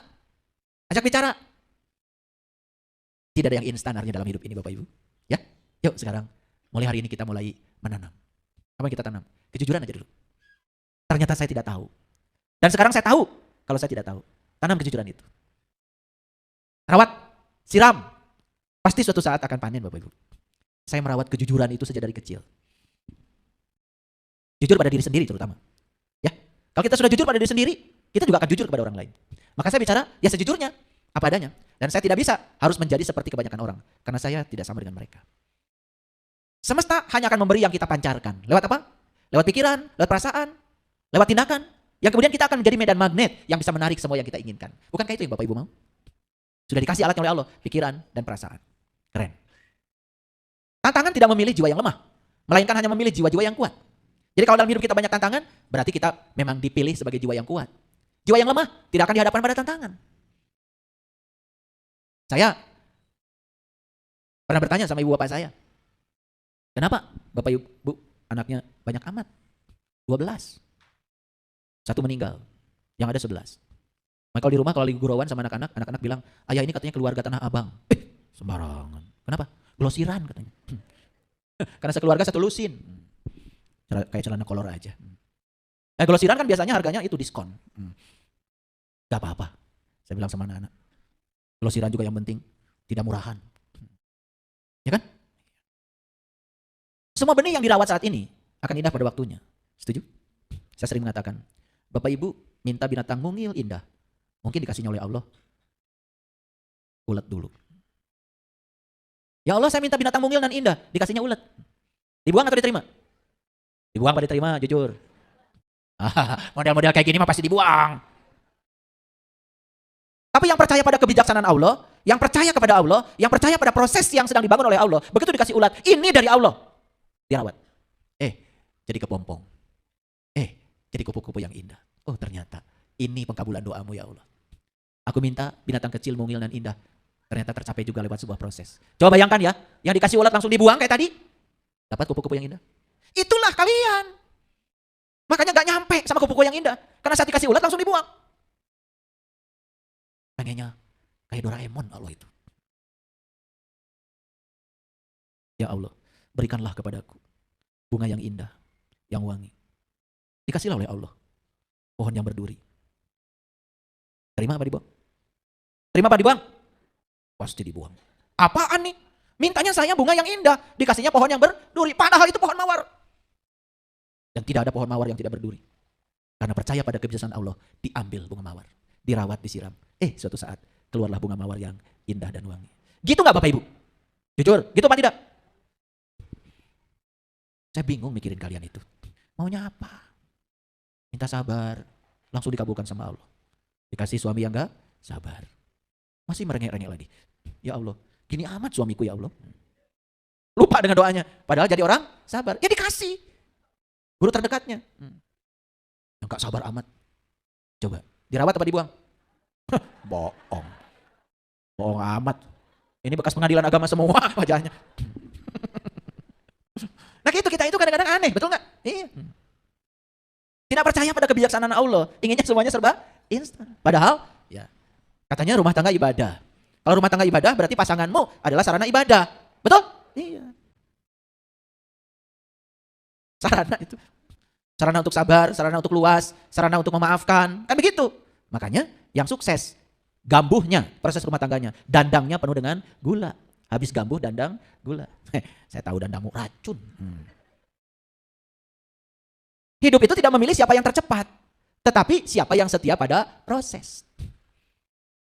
ajak bicara. Tidak ada yang instan artinya dalam hidup ini Bapak Ibu. Ya, yuk sekarang mulai hari ini kita mulai menanam. Apa yang kita tanam? Kejujuran aja dulu. Ternyata saya tidak tahu. Dan sekarang saya tahu kalau saya tidak tahu. Tanam kejujuran itu. Rawat, siram. Pasti suatu saat akan panen Bapak Ibu. Saya merawat kejujuran itu sejak dari kecil. Jujur pada diri sendiri terutama. Ya, kalau kita sudah jujur pada diri sendiri, kita juga akan jujur kepada orang lain. Maka saya bicara ya sejujurnya, apa adanya. Dan saya tidak bisa harus menjadi seperti kebanyakan orang. Karena saya tidak sama dengan mereka. Semesta hanya akan memberi yang kita pancarkan. Lewat apa? Lewat pikiran, lewat perasaan, lewat tindakan. Yang kemudian kita akan menjadi medan magnet yang bisa menarik semua yang kita inginkan. Bukankah itu yang Bapak Ibu mau? Sudah dikasih alatnya oleh Allah, pikiran dan perasaan. Keren. Tantangan tidak memilih jiwa yang lemah, melainkan hanya memilih jiwa-jiwa yang kuat. Jadi kalau dalam hidup kita banyak tantangan, berarti kita memang dipilih sebagai jiwa yang kuat. Jiwa yang lemah tidak akan dihadapkan pada tantangan. Saya pernah bertanya sama ibu bapak saya, kenapa Bapak Ibu anaknya banyak amat? 12. Satu meninggal, yang ada 11. Maka kalau di rumah, kalau lagi gurauan sama anak-anak, anak-anak bilang, ayah ini katanya keluarga Tanah Abang. Sembarangan. Kenapa? Glosiran katanya. Karena sekeluarga satu lusin. Kayak celana kolor aja. Glosiran kan biasanya harganya itu diskon. Gak apa-apa. Saya bilang sama anak-anak. Glosiran juga yang penting, tidak murahan. Ya kan? Semua benih yang dirawat saat ini akan indah pada waktunya. Setuju? Saya sering mengatakan, Bapak Ibu minta binatang mungil indah. Mungkin dikasihnya oleh Allah. Ulet dulu. Ya Allah, saya minta binatang mungil dan indah, dikasihnya ulet. Dibuang atau diterima? Dibuang atau diterima, jujur. Model-model kayak gini mah pasti dibuang. Tapi yang percaya pada kebijaksanaan Allah, yang percaya kepada Allah, yang percaya pada proses yang sedang dibangun oleh Allah, begitu dikasih ulat, ini dari Allah. Dirawat. Jadi kepompong. Jadi kupu-kupu yang indah. Oh ternyata ini pengkabulan doamu ya Allah. Aku minta binatang kecil, mungil dan indah. Ternyata tercapai juga lewat sebuah proses. Coba bayangkan ya, yang dikasih ulat langsung dibuang kayak tadi. Dapat kupu-kupu yang indah. Itulah kalian. Makanya gak nyampe sama kupu-kupu yang indah. Karena saat dikasih ulat langsung dibuang. Pengennya kayak Doraemon Allah itu. Ya Allah, berikanlah kepadaku bunga yang indah, yang wangi. Dikasihlah oleh Allah pohon yang berduri. Terima apa dibuang? Terima apa dibuang? Pasti dibuang. Apaan nih? Mintanya saya bunga yang indah, dikasihnya pohon yang berduri. Padahal itu pohon mawar. Dan tidak ada pohon mawar yang tidak berduri. Karena percaya pada kebijaksanaan Allah, diambil bunga mawar, dirawat, disiram. Suatu saat keluarlah bunga mawar yang indah dan wangi. Gitu nggak Bapak Ibu? Jujur, gitu apa tidak? Saya bingung mikirin kalian itu. Maunya apa? Minta sabar, langsung dikabulkan sama Allah. Dikasih suami yang enggak sabar. Masih merengek-rengek lagi. Ya Allah, gini amat suamiku ya Allah. Lupa dengan doanya. Padahal jadi orang sabar. Ya dikasih. Guru terdekatnya. Yang gak sabar amat. Coba, dirawat apa dibuang? Bohong. Bohong amat. Ini bekas pengadilan agama semua wajahnya. Nah kita itu kadang-kadang aneh, betul gak? Iya. Tidak percaya pada kebijaksanaan Allah. Inginnya semuanya serba instan. Padahal, ya katanya rumah tangga ibadah. Kalau rumah tangga ibadah berarti pasanganmu adalah sarana ibadah. Betul? Iya. Sarana itu. Sarana untuk sabar, sarana untuk luas, sarana untuk memaafkan. Kan begitu. Makanya yang sukses, gambuhnya, proses rumah tangganya, dandangnya penuh dengan gula. Habis gambuh, dandang, gula. Saya tahu dandangmu racun. Hidup itu tidak memilih siapa yang tercepat, tetapi siapa yang setia pada proses.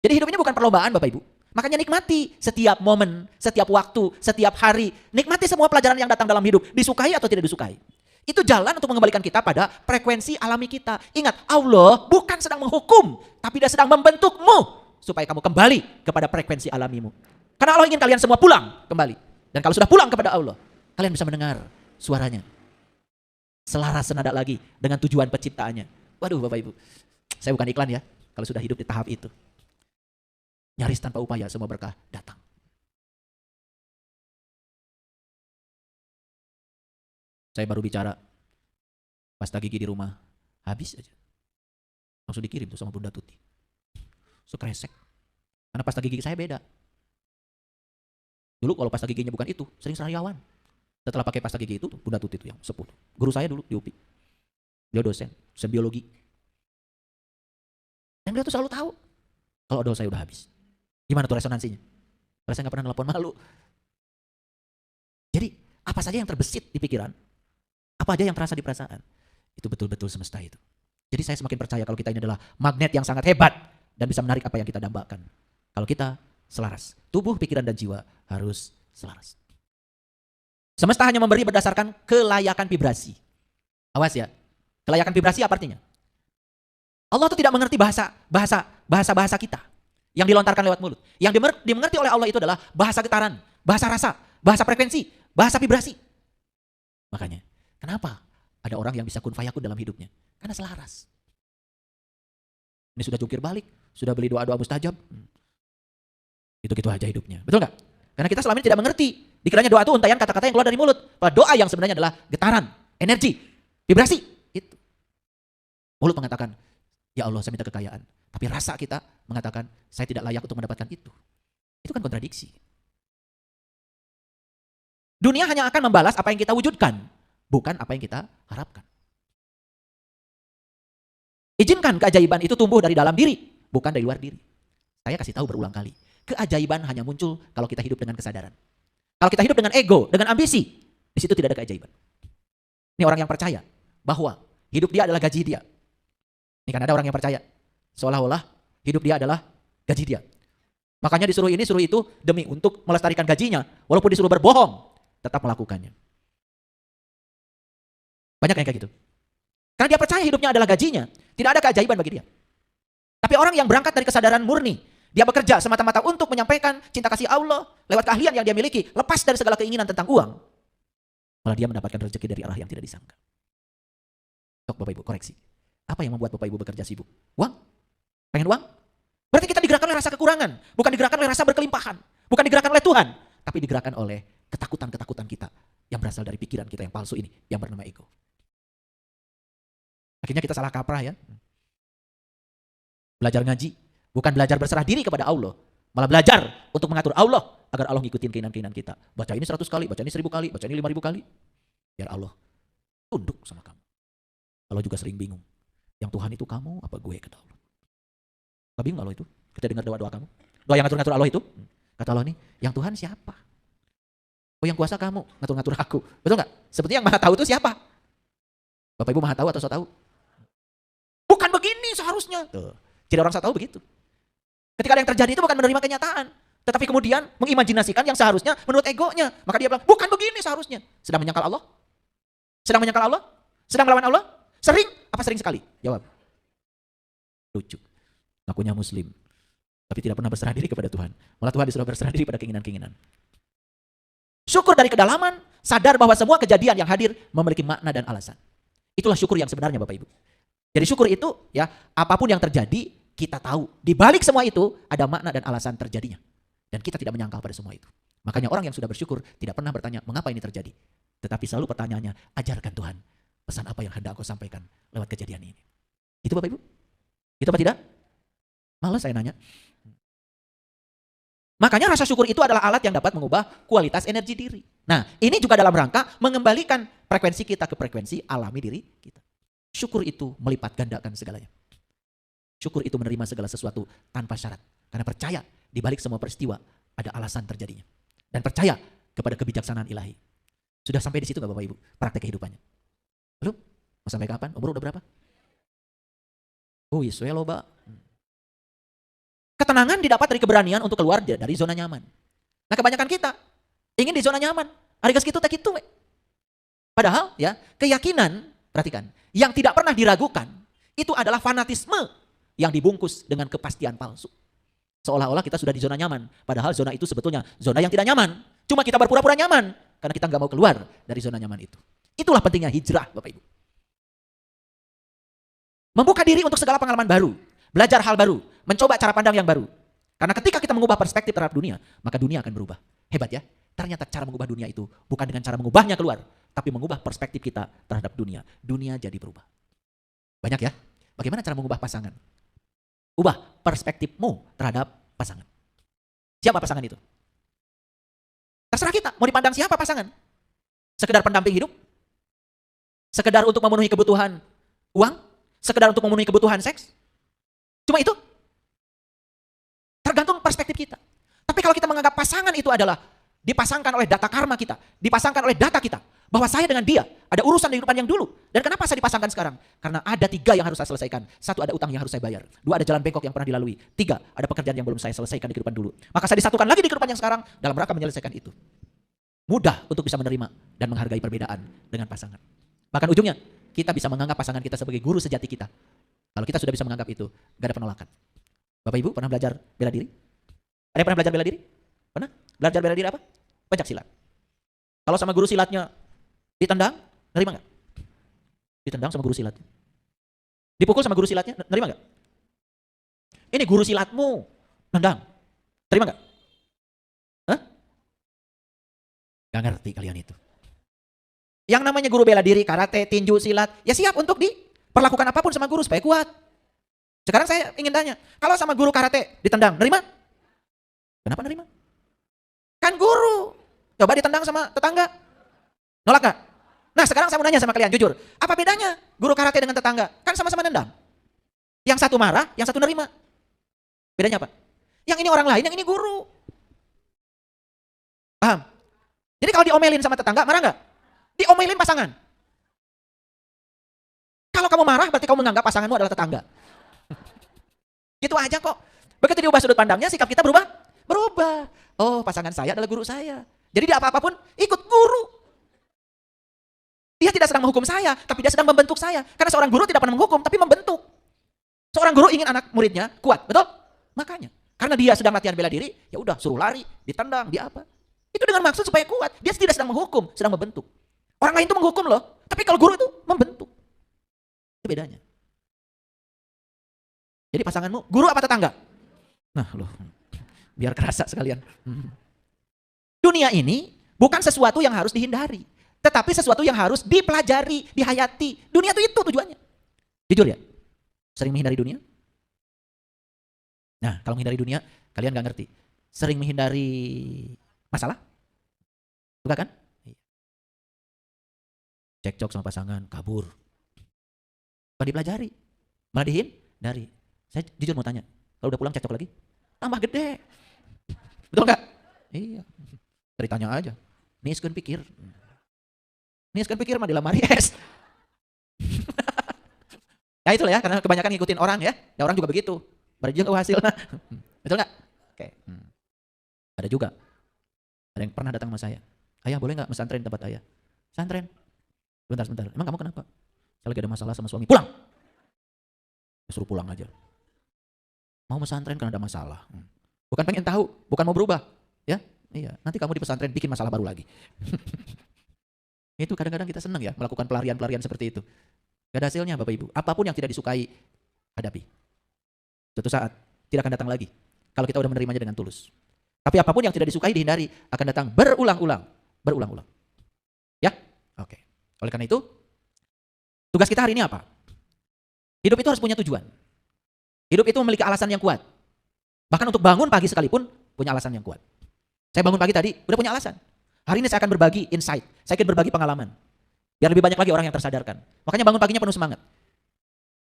Jadi hidup ini bukan perlombaan Bapak Ibu. Makanya nikmati setiap momen, setiap waktu, setiap hari. Nikmati semua pelajaran yang datang dalam hidup. Disukai atau tidak disukai. Itu jalan untuk mengembalikan kita pada frekuensi alami kita. Ingat, Allah bukan sedang menghukum, tapi Dia sedang membentukmu supaya kamu kembali kepada frekuensi alamimu. Karena Allah ingin kalian semua pulang kembali. Dan kalau sudah pulang kepada Allah, kalian bisa mendengar suaranya. Selaras senada lagi dengan tujuan penciptaannya. Waduh Bapak Ibu, saya bukan iklan ya, kalau sudah hidup di tahap itu. Nyaris tanpa upaya semua berkah datang. Saya baru bicara, pasta gigi di rumah, habis aja. Langsung dikirim tuh sama Bunda Tuti. Sekresek. Karena pasta gigi saya beda. Dulu kalau pasta giginya bukan itu, sering sariawan. Setelah pakai pasta gigi itu, Bunda Tuti itu yang sepuh. Guru saya dulu di UPI. Beliau dosen biologi. Dan beliau tuh selalu tahu kalau odol saya udah habis. Gimana tuh resonansinya? Karena saya gak pernah nelpon malu. Jadi apa saja yang terbesit di pikiran, apa aja yang terasa di perasaan, itu betul-betul semesta itu. Jadi saya semakin percaya kalau kita ini adalah magnet yang sangat hebat dan bisa menarik apa yang kita dambakan. Kalau kita selaras, tubuh, pikiran, dan jiwa harus selaras. Semesta hanya memberi berdasarkan kelayakan vibrasi. Awas ya, kelayakan vibrasi apa artinya? Allah itu tidak mengerti bahasa kita yang dilontarkan lewat mulut. Yang dimengerti oleh Allah itu adalah bahasa getaran, bahasa rasa, bahasa frekuensi, bahasa vibrasi. Makanya, kenapa ada orang yang bisa kun fayakun dalam hidupnya? Karena selaras. Ini sudah jungkir balik, sudah beli doa-doa mustajab. Gitu-gitu aja hidupnya. Betul nggak? Karena kita selama ini tidak mengerti. Dikiranya doa itu untayan kata-kata yang keluar dari mulut. Padahal doa yang sebenarnya adalah getaran, energi, vibrasi. Itu. Mulut mengatakan, ya Allah saya minta kekayaan. Tapi rasa kita mengatakan, saya tidak layak untuk mendapatkan itu. Itu kan kontradiksi. Dunia hanya akan membalas apa yang kita wujudkan, bukan apa yang kita harapkan. Izinkan keajaiban itu tumbuh dari dalam diri, bukan dari luar diri. Saya kasih tahu berulang kali, keajaiban hanya muncul kalau kita hidup dengan kesadaran. Kalau kita hidup dengan ego, dengan ambisi, di situ tidak ada keajaiban. Ini orang yang percaya bahwa hidup dia adalah gaji dia. Ini kan ada orang yang percaya, seolah-olah hidup dia adalah gaji dia. Makanya disuruh ini, suruh itu, demi untuk melestarikan gajinya, walaupun disuruh berbohong, tetap melakukannya. Banyak yang kayak gitu. Karena dia percaya hidupnya adalah gajinya, tidak ada keajaiban bagi dia. Tapi orang yang berangkat dari kesadaran murni, dia bekerja semata-mata untuk menyampaikan cinta kasih Allah lewat keahlian yang dia miliki, lepas dari segala keinginan tentang uang, malah dia mendapatkan rezeki dari arah yang tidak disangka. Tok Bapak Ibu, koreksi. Apa yang membuat Bapak Ibu bekerja sibuk? Uang? Pengen uang? Berarti kita digerakkan oleh rasa kekurangan, bukan digerakkan oleh rasa berkelimpahan, bukan digerakkan oleh Tuhan, tapi digerakkan oleh ketakutan-ketakutan kita yang berasal dari pikiran kita yang palsu ini, yang bernama ego. Akhirnya kita salah kaprah ya. Belajar ngaji, bukan belajar berserah diri kepada Allah, malah belajar untuk mengatur Allah agar Allah ngikutin keinginan-keinginan kita. Baca ini 100 kali, baca ini 1000 kali, baca ini 5000 kali. Biar Allah tunduk sama kamu. Allah juga sering bingung. Yang Tuhan itu kamu apa gue, kata Allah. Gak bingung Allah itu? Kita dengar doa-doa kamu. Doa yang ngatur-ngatur Allah itu. Kata Allah nih, yang Tuhan siapa? Oh yang kuasa kamu, ngatur-ngatur aku. Betul nggak? Seperti yang maha tahu itu siapa? Bapak Ibu maha tahu atau so tahu? Bukan begini seharusnya. Tuh. Jadi orang so tahu begitu. Ketika ada yang terjadi itu bukan menerima kenyataan. Tetapi kemudian mengimajinasikan yang seharusnya menurut egonya. Maka dia bilang, bukan begini seharusnya. Sedang menyangkal Allah? Sedang menyangkal Allah? Sedang melawan Allah? Sering? Apa sering sekali? Jawab. Lucu. Ngakunya muslim. Tapi tidak pernah berserah diri kepada Tuhan. Malah Tuhan disuruh berserah diri pada keinginan-keinginan. Syukur dari kedalaman, sadar bahwa semua kejadian yang hadir memiliki makna dan alasan. Itulah syukur yang sebenarnya Bapak Ibu. Jadi syukur itu ya, apapun yang terjadi, kita tahu. Di balik semua itu ada makna dan alasan terjadinya. Dan kita tidak menyangkal pada semua itu. Makanya orang yang sudah bersyukur tidak pernah bertanya mengapa ini terjadi. Tetapi selalu pertanyaannya, ajarkan Tuhan. Pesan apa yang hendak Engkau sampaikan lewat kejadian ini. Itu Bapak Ibu? Itu apa tidak? Malah saya nanya. Makanya rasa syukur itu adalah alat yang dapat mengubah kualitas energi diri. Nah, ini juga dalam rangka mengembalikan frekuensi kita ke frekuensi alami diri kita. Syukur itu melipat gandakan segalanya. Syukur itu menerima segala sesuatu tanpa syarat. Karena percaya di balik semua peristiwa ada alasan terjadinya. Dan percaya kepada kebijaksanaan ilahi. Sudah sampai di situ gak Bapak Ibu? Praktek kehidupannya. Belum? Mau sampai kapan? Umur udah berapa? Oh Yesus ya loba. Ketenangan didapat dari keberanian untuk keluar dari zona nyaman. Nah kebanyakan kita ingin di zona nyaman. Hari gitu tak gitu. Padahal ya keyakinan, perhatikan, yang tidak pernah diragukan itu adalah fanatisme yang dibungkus dengan kepastian palsu. Seolah-olah kita sudah di zona nyaman. Padahal zona itu sebetulnya zona yang tidak nyaman. Cuma kita berpura-pura nyaman karena kita nggak mau keluar dari zona nyaman itu. Itulah pentingnya hijrah Bapak Ibu. Membuka diri untuk segala pengalaman baru. Belajar hal baru, mencoba cara pandang yang baru. Karena ketika kita mengubah perspektif terhadap dunia, maka dunia akan berubah. Hebat ya, ternyata cara mengubah dunia itu bukan dengan cara mengubahnya keluar, tapi mengubah perspektif kita terhadap dunia. Dunia jadi berubah. Banyak ya, bagaimana cara mengubah pasangan? Ubah perspektifmu terhadap pasangan. Siapa pasangan itu? Terserah kita, mau dipandang siapa pasangan? Sekedar pendamping hidup? Sekedar untuk memenuhi kebutuhan uang? Sekedar untuk memenuhi kebutuhan seks? Cuma itu? Tergantung perspektif kita. Tapi kalau kita menganggap pasangan itu adalah dipasangkan oleh data karma kita, dipasangkan oleh data kita, bahwa saya dengan dia ada urusan di kehidupan yang dulu. Dan kenapa saya dipasangkan sekarang? Karena ada 3 yang harus saya selesaikan. 1, ada utang yang harus saya bayar. 2, ada jalan bengkok yang pernah dilalui. 3, ada pekerjaan yang belum saya selesaikan di kehidupan dulu. Maka saya disatukan lagi di kehidupan yang sekarang dalam rangka menyelesaikan itu. Mudah untuk bisa menerima dan menghargai perbedaan dengan pasangan. Bahkan ujungnya, kita bisa menganggap pasangan kita sebagai guru sejati kita. Kalau kita sudah bisa menganggap itu, gak ada penolakan. Bapak Ibu pernah belajar bela diri? Ada yang pernah belajar bela diri? Pernah? Belajar bela diri apa? Pencak silat. Kalau sama guru silatnya ditendang, nerima gak? Ditendang sama guru silatnya. Dipukul sama guru silatnya, nerima gak? Ini guru silatmu, nendang. Terima gak? Hah? Gak ngerti kalian itu. Yang namanya guru bela diri, karate, tinju, silat, ya siap untuk diperlakukan apapun sama guru supaya kuat. Sekarang saya ingin tanya, kalau sama guru karate ditendang, nerima? Kenapa nerima? Kan guru. Coba ditendang sama tetangga. Nolak gak? Nah sekarang saya mau nanya sama kalian, jujur. Apa bedanya guru karate dengan tetangga? Kan sama-sama nendang. Yang satu marah, yang satu nerima. Bedanya apa? Yang ini orang lain, yang ini guru. Paham? Jadi kalau diomelin sama tetangga, marah gak? Diomelin pasangan. Kalau kamu marah, berarti kamu menganggap pasanganmu adalah tetangga. Gitu aja kok. Begitu diubah sudut pandangnya, sikap kita berubah? Berubah. Oh, pasangan saya adalah guru saya. Jadi dia apa-apapun ikut guru. Dia tidak sedang menghukum saya, tapi dia sedang membentuk saya. Karena seorang guru tidak pernah menghukum, tapi membentuk. Seorang guru ingin anak muridnya kuat, betul? Makanya, karena dia sedang latihan bela diri, ya udah suruh lari, ditendang, dia apa? Itu dengan maksud supaya kuat. Dia tidak sedang menghukum, sedang membentuk. Orang lain itu menghukum loh, tapi kalau guru itu membentuk. Itu bedanya. Jadi pasanganmu guru apa tetangga? Nah loh, biar kerasa sekalian. Dunia ini bukan sesuatu yang harus dihindari, tetapi sesuatu yang harus dipelajari, dihayati. Dunia itu tujuannya. Jujur ya, sering menghindari dunia? Nah kalau menghindari dunia, kalian gak ngerti. Sering menghindari masalah? Suka kan? Cekcok sama pasangan, kabur. Bukan dipelajari, malah dihindari. Saya jujur mau tanya, kalau udah pulang cekcok lagi? tambah gede. Betul nggak? Iya. Ceritanya aja. Niskeun pikir. Niskeun pikir mah di lamari es. Ya itulah ya, karena kebanyakan ngikutin orang ya. Ya orang juga begitu. Berarti juga hasilnya. Betul nggak? Oke. Ada juga. Ada yang pernah datang sama saya. Ayah boleh nggak mesantren di tempat ayah? Pesantren. Sebentar. Emang kamu kenapa? Saya lagi ada masalah sama suami. Pulang. Suruh pulang aja. Mau pesantren karena ada masalah. Bukan pengen tahu, bukan mau berubah. Ya, iya. Nanti kamu di pesantren bikin masalah baru lagi. Itu kadang-kadang kita senang ya melakukan pelarian-pelarian seperti itu. Gak ada hasilnya Bapak Ibu. Apapun yang tidak disukai, hadapi. Suatu saat tidak akan datang lagi kalau kita udah menerimanya dengan tulus. Tapi apapun yang tidak disukai dihindari, akan datang berulang-ulang. Berulang-ulang. Ya? Oke. Oleh karena itu, tugas kita hari ini apa? Hidup itu harus punya tujuan. Hidup itu memiliki alasan yang kuat. Bahkan untuk bangun pagi sekalipun punya alasan yang kuat. Saya bangun pagi tadi udah punya alasan. Hari ini saya akan berbagi insight. Saya akan berbagi pengalaman. Biar lebih banyak lagi orang yang tersadarkan. Makanya bangun paginya penuh semangat.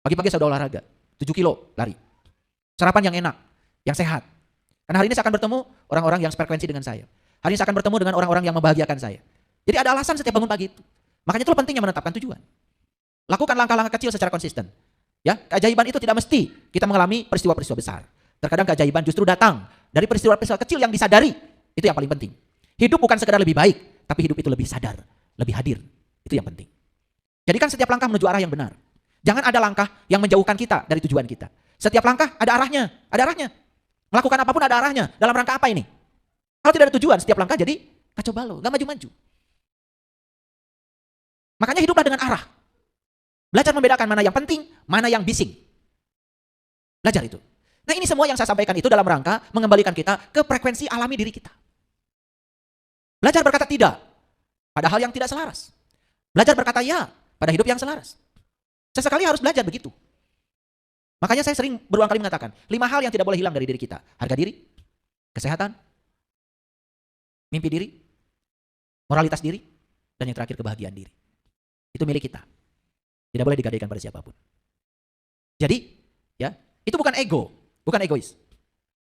Pagi-pagi saya udah olahraga. 7 kilo lari. Sarapan yang enak. Yang sehat. Karena hari ini saya akan bertemu orang-orang yang sefrekuensi dengan saya. Hari ini saya akan bertemu dengan orang-orang yang membahagiakan saya. Jadi ada alasan setiap bangun pagi itu. Makanya itu pentingnya menetapkan tujuan. Lakukan langkah-langkah kecil secara konsisten. Ya, keajaiban itu tidak mesti kita mengalami peristiwa-peristiwa besar. Terkadang keajaiban justru datang dari peristiwa-peristiwa kecil yang disadari. Itu yang paling penting. Hidup bukan sekedar lebih baik, tapi hidup itu lebih sadar, lebih hadir. Itu yang penting. Jadikan setiap langkah menuju arah yang benar. Jangan ada langkah yang menjauhkan kita dari tujuan kita. Setiap langkah ada arahnya, ada arahnya. Melakukan apapun ada arahnya. Dalam rangka apa ini? Kalau tidak ada tujuan, setiap langkah jadi kacau balau, gak maju-maju. Makanya hiduplah dengan arah. Belajar membedakan mana yang penting, mana yang bising. Belajar itu. Nah ini semua yang saya sampaikan itu dalam rangka mengembalikan kita ke frekuensi alami diri kita. Belajar berkata tidak pada hal yang tidak selaras. Belajar berkata ya pada hidup yang selaras. Sesekali harus belajar begitu. Makanya saya sering berulang kali mengatakan, 5 hal yang tidak boleh hilang dari diri kita. Harga diri, kesehatan, mimpi diri, moralitas diri, dan yang terakhir kebahagiaan diri. Itu milik kita. Tidak boleh digadaikan pada siapapun. Jadi, ya, itu bukan ego, bukan egois.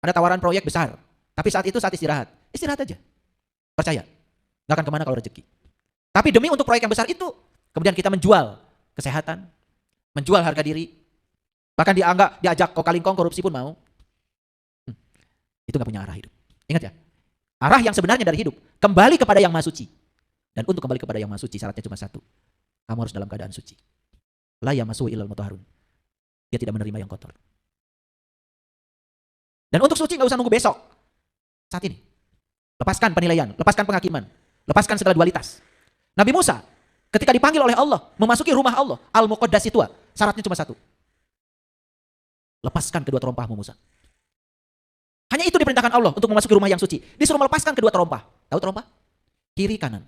Ada tawaran proyek besar, tapi saat itu saat istirahat. Istirahat aja. Percaya, gak akan kemana kalau rezeki. Tapi demi untuk proyek yang besar itu, kemudian kita menjual kesehatan, menjual harga diri, bahkan diajak kokalingkong korupsi pun mau. Itu gak punya arah hidup. Ingat ya, arah yang sebenarnya dari hidup, kembali kepada yang Maha Suci. Dan untuk kembali kepada yang Maha Suci syaratnya cuma satu. Kamu harus dalam keadaan suci. La yamassuhu illal mutahharun. Dia tidak menerima yang kotor. Dan untuk suci gak usah nunggu besok. Saat ini. Lepaskan penilaian, lepaskan penghakiman, lepaskan segala dualitas. Nabi Musa ketika dipanggil oleh Allah memasuki rumah Allah, Al-Muqaddas itu, syaratnya cuma satu. Lepaskan kedua terompahmu Musa. Hanya itu diperintahkan Allah untuk memasuki rumah yang suci. Disuruh melepaskan kedua terompah. Tahu terompah? Kiri kanan,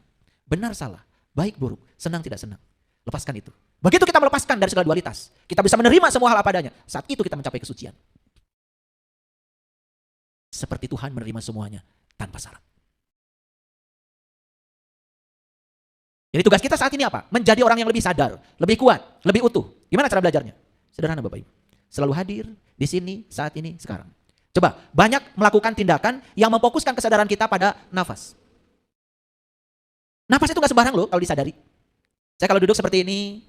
benar salah, baik buruk, senang tidak senang. Lepaskan itu. Begitu kita melepaskan dari segala dualitas, kita bisa menerima semua hal apa adanya. Saat itu kita mencapai kesucian. Seperti Tuhan menerima semuanya tanpa syarat. Jadi tugas kita saat ini apa? Menjadi orang yang lebih sadar, lebih kuat, lebih utuh. Gimana cara belajarnya? Sederhana Bapak Ibu. Selalu hadir di sini, saat ini, sekarang. Coba banyak melakukan tindakan yang memfokuskan kesadaran kita pada nafas. Nafas itu gak sembarang loh kalau disadari. Saya kalau duduk seperti ini,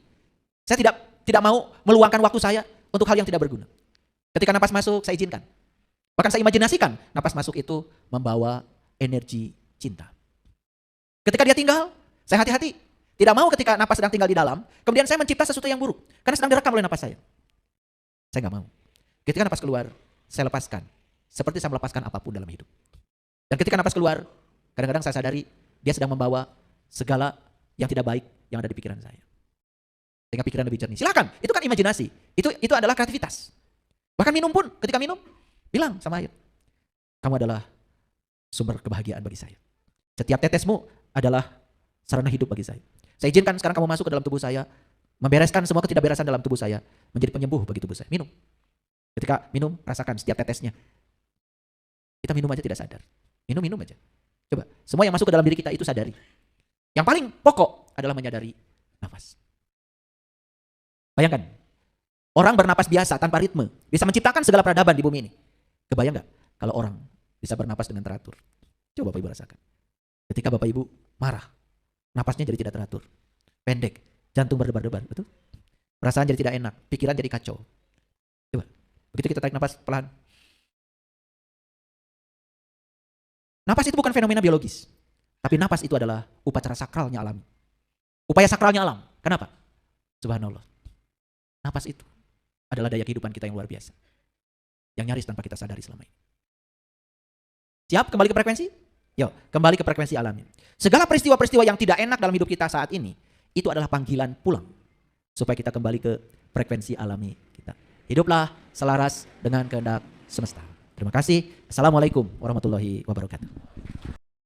saya tidak mau meluangkan waktu saya untuk hal yang tidak berguna. Ketika napas masuk, saya izinkan. Bahkan saya imajinasikan napas masuk itu membawa energi cinta. Ketika dia tinggal, saya hati-hati. Tidak mau ketika napas sedang tinggal di dalam, kemudian saya mencipta sesuatu yang buruk. Karena sedang direkam oleh napas saya. Saya nggak mau. Ketika napas keluar, saya lepaskan. Seperti saya melepaskan apapun dalam hidup. Dan ketika napas keluar, kadang-kadang saya sadari dia sedang membawa segala yang tidak baik yang ada di pikiran saya. Sehingga pikiran lebih jernih. Silakan, itu kan imajinasi. Itu adalah kreativitas. Bahkan minum pun, ketika minum, bilang sama air, kamu adalah sumber kebahagiaan bagi saya. Setiap tetesmu adalah sarana hidup bagi saya. Saya izinkan sekarang kamu masuk ke dalam tubuh saya, membereskan semua ketidakberesan dalam tubuh saya, menjadi penyembuh bagi tubuh saya. Minum. Ketika minum, rasakan setiap tetesnya. Kita minum aja tidak sadar. Minum aja. Coba, semua yang masuk ke dalam diri kita itu sadari. Yang paling pokok adalah menyadari nafas. Bayangkan, orang bernapas biasa tanpa ritme bisa menciptakan segala peradaban di bumi ini. Kebayang gak? kalau orang bisa bernapas dengan teratur? Coba Bapak Ibu rasakan. Ketika Bapak Ibu marah, napasnya jadi tidak teratur, pendek, jantung berdebar-debar, betul? Perasaan jadi tidak enak, pikiran jadi kacau. Coba, begitu kita tarik napas pelan. Napas itu bukan fenomena biologis, tapi napas itu adalah upacara sakralnya alam. Upaya sakralnya alam. Kenapa? Subhanallah. Napas itu adalah daya kehidupan kita yang luar biasa. Yang nyaris tanpa kita sadari selama ini. Siap kembali ke frekuensi? Yuk, kembali ke frekuensi alami. Segala peristiwa-peristiwa yang tidak enak dalam hidup kita saat ini, itu adalah panggilan pulang. Supaya kita kembali ke frekuensi alami kita. Hiduplah selaras dengan kehendak semesta. Terima kasih. Assalamualaikum warahmatullahi wabarakatuh.